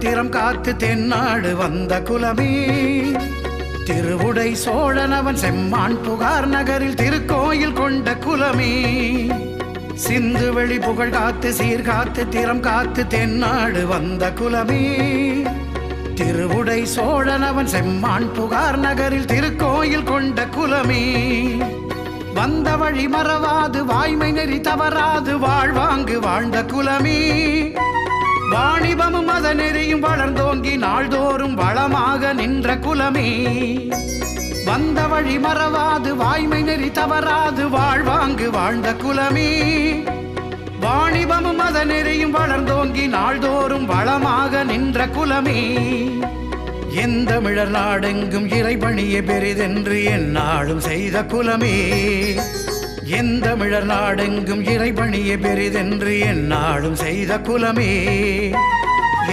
திறம் காத்து தென்னாடு வந்த குலமே திருவுடை சோழனவன் செம்மான் புகார் நகரில் திருக்கோயில் கொண்ட குலமே சிந்து வெளி புகழ் காத்து சீர்காத்து திறம் காத்து தென்னாடு வந்த குலமே திருவுடை சோழனவன் செம்மான் புகார் நகரில் திருக்கோயில் கொண்ட குலமே வந்த வழி மறவாது வாய்மை நெறி தவறாது வாழ்வாங்கு வாழ்ந்த குலமே வாணிபமும் மத நெறியும் வளர்ந்தோங்கி நாள்தோறும் வளமாக நின்ற குலமே வந்த வழி மறவாது வாய்மை நெறி தவறாது வாழ்வாங்கு வாழ்ந்த குலமே வாணிபமும் மத நெறியும் வளர்ந்தோங்கி நாள்தோறும் வளமாக நின்ற குலமே எந்தமிழர் நாடெங்கும் இறைபணியை பெரிதென்று எந்நாளும் செய்த குலமே எந்தமிழர் நாடெங்கும் இறைபணியை பெரிதென்று எந்நாளும் செய்த குலமே